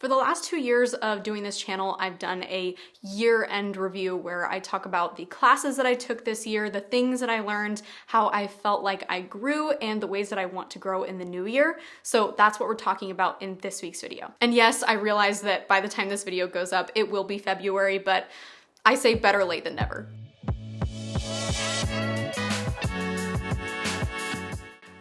For the last 2 years of doing this channel, I've done a year-end review where I talk about the classes that I took this year, the things that I learned, how I felt like I grew, and the ways that I want to grow in the new year. So that's what we're talking about in this week's video. And yes, I realize that by the time this video goes up, it will be February, but I say better late than never.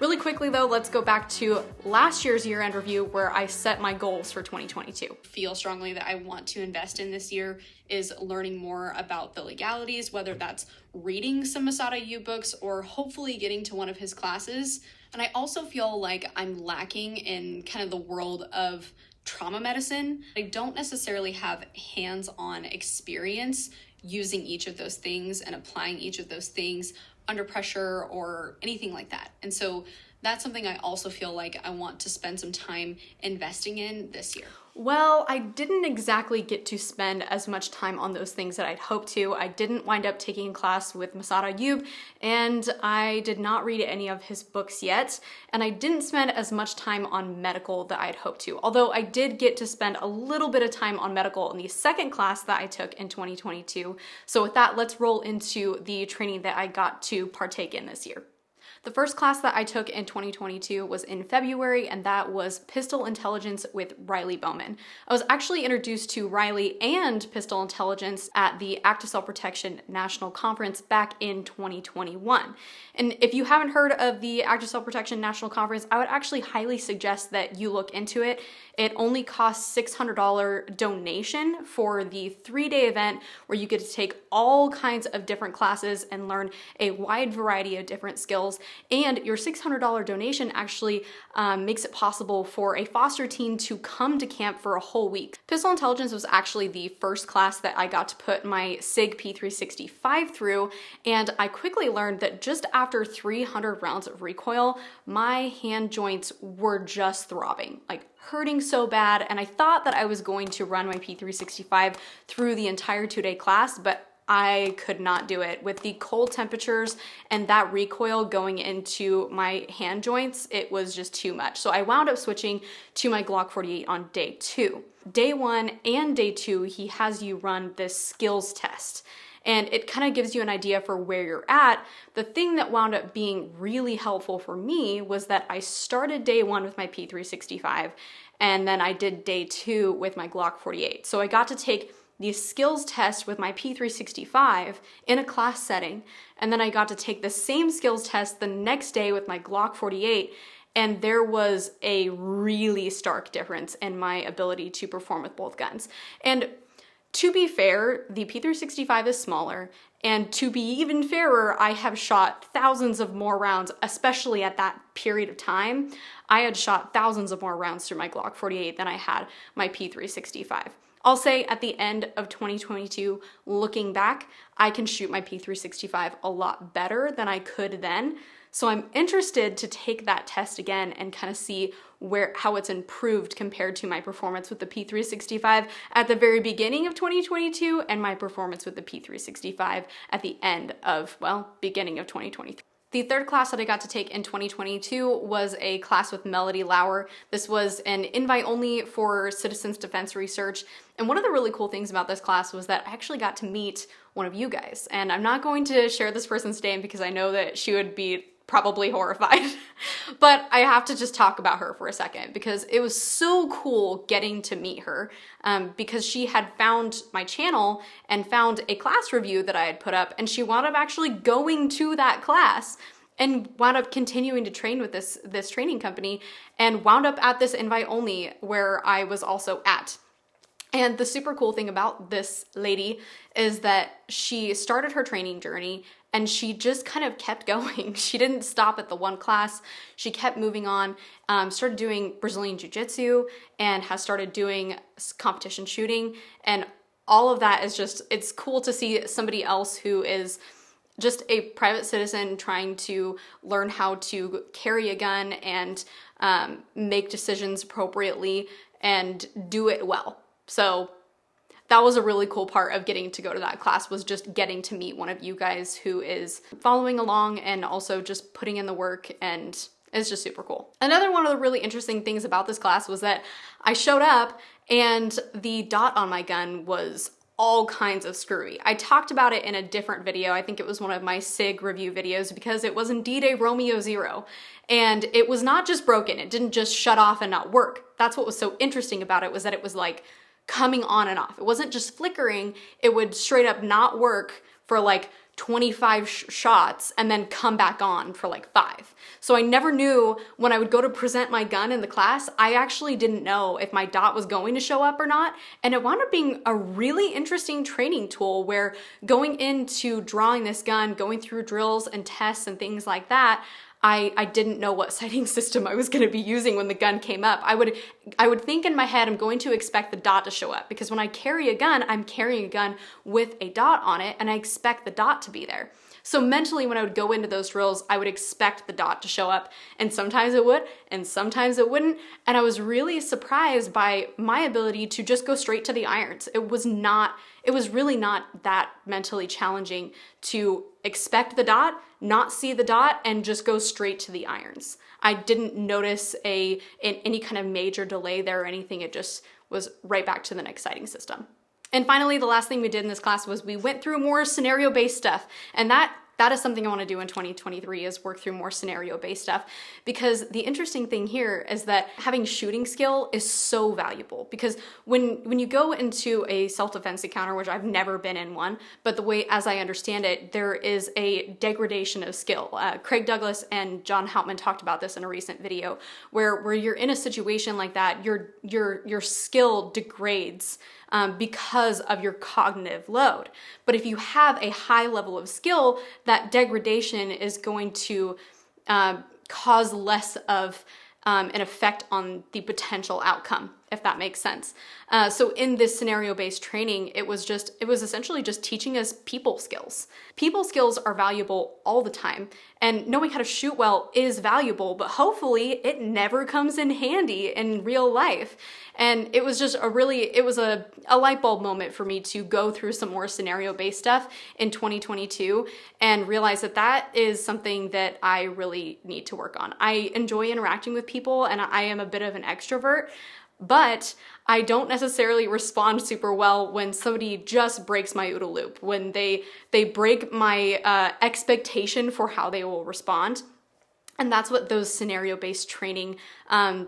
Really quickly though, let's go back to last year's year-end review where I set my goals for 2022. Feel strongly that I want to invest in this year is learning more about the legalities, whether that's reading some Masada Yu books or hopefully getting to one of his classes. And I also feel like I'm lacking in kind of the world of trauma medicine. I don't necessarily have hands-on experience using each of those things and applying each of those things under pressure or anything like that. And so that's something I also feel like I want to spend some time investing in this year. Well, I didn't exactly get to spend as much time on those things that I'd hoped to. I didn't wind up taking a class with Masada Yu, and I did not read any of his books yet, and I didn't spend as much time on medical that I'd hoped to, although I did get to spend a little bit of time on medical in the second class that I took in 2022. So with that, let's roll into the training that I got to partake in this year. The first class that I took in 2022 was in February, and that was Pistol Intelligence with Riley Bowman. I was actually introduced to Riley and Pistol Intelligence at the Act of Self-Protection National Conference back in 2021. And if you haven't heard of the Act of Self-Protection National Conference, I would actually highly suggest that you look into it. It only costs $600 donation for the 3-day event where you get to take all kinds of different classes and learn a wide variety of different skills. And your $600 donation actually makes it possible for a foster teen to come to camp for a whole week. Pistol Intelligence was actually the first class that I got to put my SIG P365 through, and I quickly learned that just after 300 rounds of recoil, my hand joints were just throbbing, like hurting so bad, and I thought that I was going to run my P365 through the entire 2-day class, but I could not do it. With the cold temperatures and that recoil going into my hand joints, it was just too much. So I wound up switching to my Glock 48 on day 2. Day 1 and day 2, he has you run this skills test. And it kind of gives you an idea for where you're at. The thing that wound up being really helpful for me was that I started day 1 with my P365, and then I did day 2 with my Glock 48. So I got to take the skills test with my P365 in a class setting, and then I got to take the same skills test the next day with my Glock 48, and there was a really stark difference in my ability to perform with both guns. And to be fair, the P365 is smaller, and to be even fairer, I have shot thousands of more rounds, especially at that period of time. I had shot thousands of more rounds through my Glock 48 than I had my P365. I'll say at the end of 2022, looking back, I can shoot my P365 a lot better than I could then. So I'm interested to take that test again and kind of see how it's improved compared to my performance with the P365 at the very beginning of 2022 and my performance with the P365 at the end of, beginning of 2023. The third class that I got to take in 2022 was a class with Melody Lauer. This was an invite only for Citizens Defense Research. And one of the really cool things about this class was that I actually got to meet one of you guys. And I'm not going to share this person's name because I know that she would be probably horrified. But I have to just talk about her for a second because it was so cool getting to meet her because she had found my channel and found a class review that I had put up, and she wound up actually going to that class and wound up continuing to train with this training company and wound up at this invite only where I was also at. And the super cool thing about this lady is that she started her training journey and she just kind of kept going. She didn't stop at the one class. She kept moving on, started doing Brazilian Jiu-Jitsu and has started doing competition shooting. And all of that is just, it's cool to see somebody else who is just a private citizen trying to learn how to carry a gun and make decisions appropriately and do it well. So that was a really cool part of getting to go to that class, was just getting to meet one of you guys who is following along and also just putting in the work and It's just super cool. Another one of the really interesting things about this class was that I showed up and the dot on my gun was all kinds of screwy. I talked about it in a different video. I think it was one of my SIG review videos, because it was indeed a Romeo 0. And it was not just broken. It didn't just shut off and not work. That's what was so interesting about it, was that it was like coming on and off. It wasn't just flickering. It would straight up not work for like 25 shots and then come back on for like 5. So I never knew when I would go to present my gun in the class, I actually didn't know if my dot was going to show up or not. And it wound up being a really interesting training tool, where going into drawing this gun, going through drills and tests and things like that, I didn't know what sighting system I was going to be using when the gun came up. I would think in my head, I'm going to expect the dot to show up, because when I carry a gun, I'm carrying a gun with a dot on it, and I expect the dot to be there. So mentally, when I would go into those drills, I would expect the dot to show up, and sometimes it would, and sometimes it wouldn't. And I was really surprised by my ability to just go straight to the irons. It was really not that mentally challenging to expect the dot, not see the dot, and just go straight to the irons. I didn't notice any kind of major delay there or anything. It just was right back to the next sighting system. And finally, the last thing we did in this class was we went through more scenario-based stuff. And that is something I want to do in 2023, is work through more scenario-based stuff. Because the interesting thing here is that having shooting skill is so valuable. Because when you go into a self-defense encounter, which I've never been in one, but the way, as I understand it, there is a degradation of skill. Craig Douglas and John Hauptman talked about this in a recent video, where you're in a situation like that, your skill degrades because of your cognitive load. But if you have a high level of skill, that degradation is going to cause less of an effect on the potential outcome, if that makes sense. So in this scenario-based training, it was essentially just teaching us people skills. People skills are valuable all the time, and knowing how to shoot well is valuable, but hopefully it never comes in handy in real life. And it was just a light bulb moment for me to go through some more scenario-based stuff in 2022 and realize that is something that I really need to work on. I enjoy interacting with people, and I am a bit of an extrovert, but I don't necessarily respond super well when somebody just breaks my OODA loop, when they break my expectation for how they will respond. And that's what those scenario-based training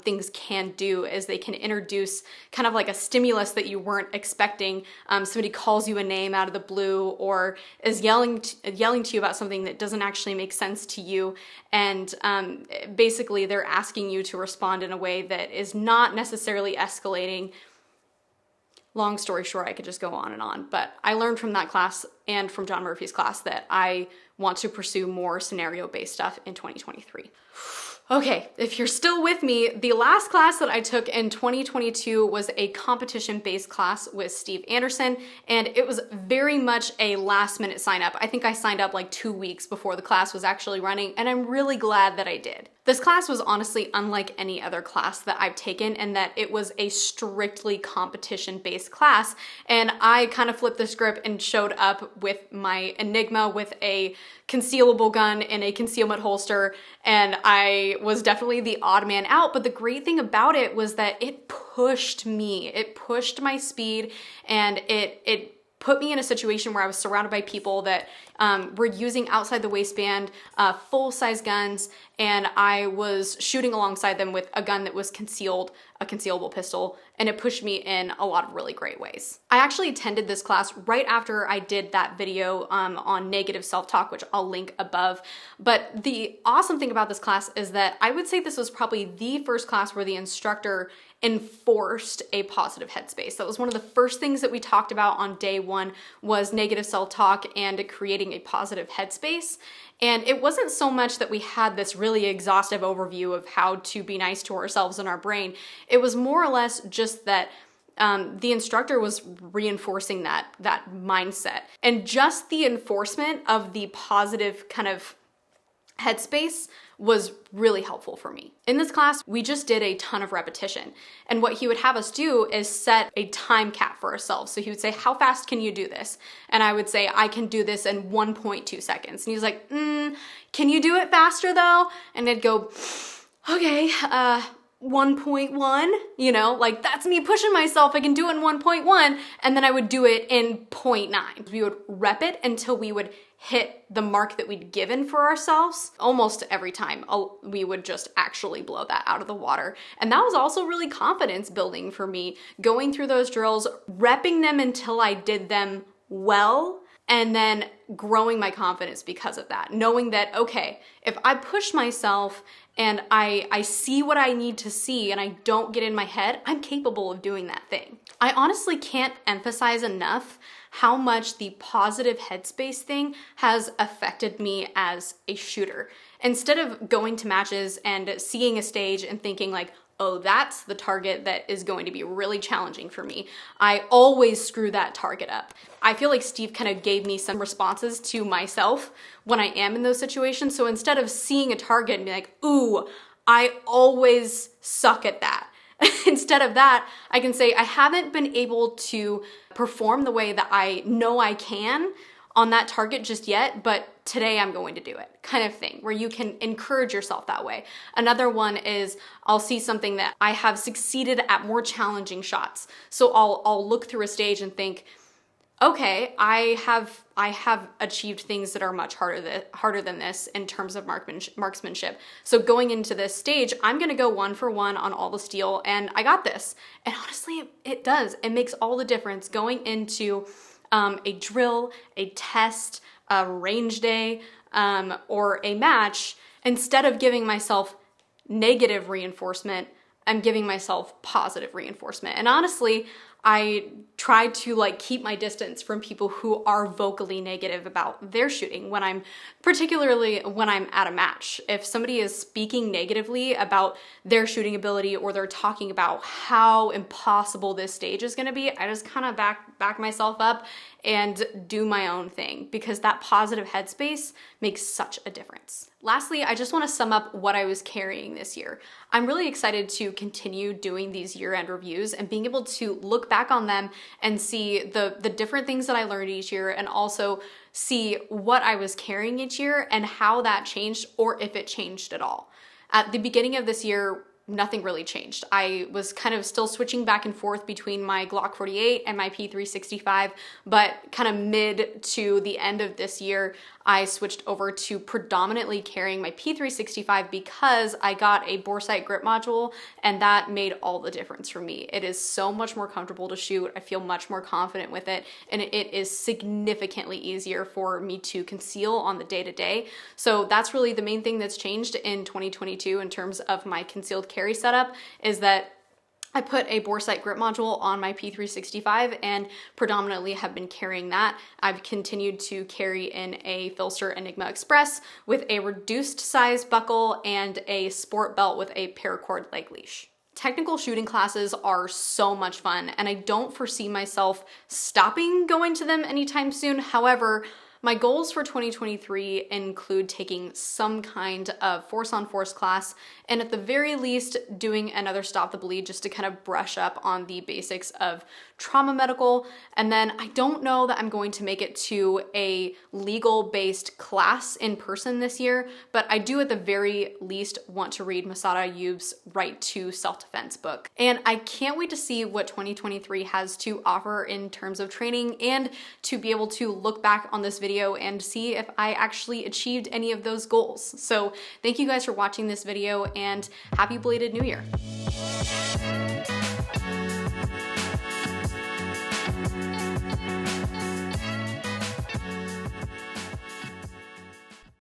things can do, is they can introduce kind of like a stimulus that you weren't expecting. Somebody calls you a name out of the blue, or is yelling to you about something that doesn't actually make sense to you. And basically they're asking you to respond in a way that is not necessarily escalating. Long story short, I could just go on and on, but I learned from that class and from John Murphy's class that I want to pursue more scenario-based stuff in 2023. Okay, if you're still with me, the last class that I took in 2022 was a competition-based class with Steve Anderson, and it was very much a last-minute sign-up. I think I signed up like 2 weeks before the class was actually running, and I'm really glad that I did. This class was honestly unlike any other class that I've taken, in that it was a strictly competition-based class, and I kind of flipped the script and showed up with my Enigma with a concealable gun in a concealment holster, and I was definitely the odd man out. But the great thing about it was that it pushed me. It pushed my speed, and it put me in a situation where I was surrounded by people that were using outside the waistband full-size guns, and I was shooting alongside them with a gun that was concealed, a concealable pistol, and it pushed me in a lot of really great ways. I actually attended this class right after I did that video on negative self-talk, which I'll link above. But the awesome thing about this class is that I would say this was probably the first class where the instructor enforced a positive headspace. That was one of the first things that we talked about on day one, was negative self-talk and creating a positive headspace. And it wasn't so much that we had this really exhaustive overview of how to be nice to ourselves and our brain. It was more or less just that the instructor was reinforcing that mindset. And just the enforcement of the positive kind of headspace was really helpful for me. In this class, we just did a ton of repetition. And what he would have us do is set a time cap for ourselves. So he would say, how fast can you do this? And I would say, I can do this in 1.2 seconds. And he's like, can you do it faster though? And I'd go, okay, 1.1, you know, like that's me pushing myself. I can do it in 1.1. And then I would do it in 0.9. We would rep it until we would hit the mark that we'd given for ourselves. Almost every time we would just actually blow that out of the water. And that was also really confidence building for me, going through those drills, repping them until I did them well, and then growing my confidence because of that. Knowing that, okay, if I push myself and I see what I need to see and I don't get in my head, I'm capable of doing that thing. I honestly can't emphasize enough how much the positive headspace thing has affected me as a shooter. Instead of going to matches and seeing a stage and thinking like, oh, that's the target that is going to be really challenging for me, I always screw that target up. I feel like Steve kind of gave me some responses to myself when I am in those situations. So instead of seeing a target and be like, ooh, I always suck at that, instead of that, I can say I haven't been able to perform the way that I know I can on that target just yet, but today I'm going to do it, kind of thing, where you can encourage yourself that way. Another one is I'll see something that I have succeeded at more challenging shots. So I'll look through a stage and think, okay, I have achieved things that are much harder than this in terms of marksmanship. So going into this stage, I'm gonna go 1 for 1 on all the steel, and I got this. And honestly, it does. It makes all the difference going into a drill, a test, a range day, or a match. Instead of giving myself negative reinforcement, I'm giving myself positive reinforcement. And honestly, I try to like keep my distance from people who are vocally negative about their shooting particularly when I'm at a match. If somebody is speaking negatively about their shooting ability or they're talking about how impossible this stage is gonna be, I just kind of back myself up and do my own thing, because that positive headspace makes such a difference. Lastly, I just want to sum up what I was carrying this year. I'm really excited to continue doing these year-end reviews and being able to look back on them and see the different things that I learned each year, and also see what I was carrying each year and how that changed, or if it changed at all. At the beginning of this year, nothing really changed. I was kind of still switching back and forth between my Glock 48 and my P365, but kind of mid to the end of this year, I switched over to predominantly carrying my P365 because I got a bore sight grip module, and that made all the difference for me. It is so much more comfortable to shoot. I feel much more confident with it, and it is significantly easier for me to conceal on the day-to-day. So that's really the main thing that's changed in 2022 in terms of my concealed carry setup, is that I put a bore sight grip module on my P365 and predominantly have been carrying that. I've continued to carry in a Filster Enigma Express with a reduced size buckle and a sport belt with a paracord leg leash. Technical shooting classes are so much fun, and I don't foresee myself stopping going to them anytime soon. However, my goals for 2023 include taking some kind of force-on-force class, and at the very least doing another Stop the Bleed just to kind of brush up on the basics of trauma medical. And then I don't know that I'm going to make it to a legal-based class in person this year, but I do at the very least want to read Masada Ayoub's Right to Self-Defense book. And I can't wait to see what 2023 has to offer in terms of training, and to be able to look back on this video and see if I actually achieved any of those goals. So thank you guys for watching this video, and happy belated New Year.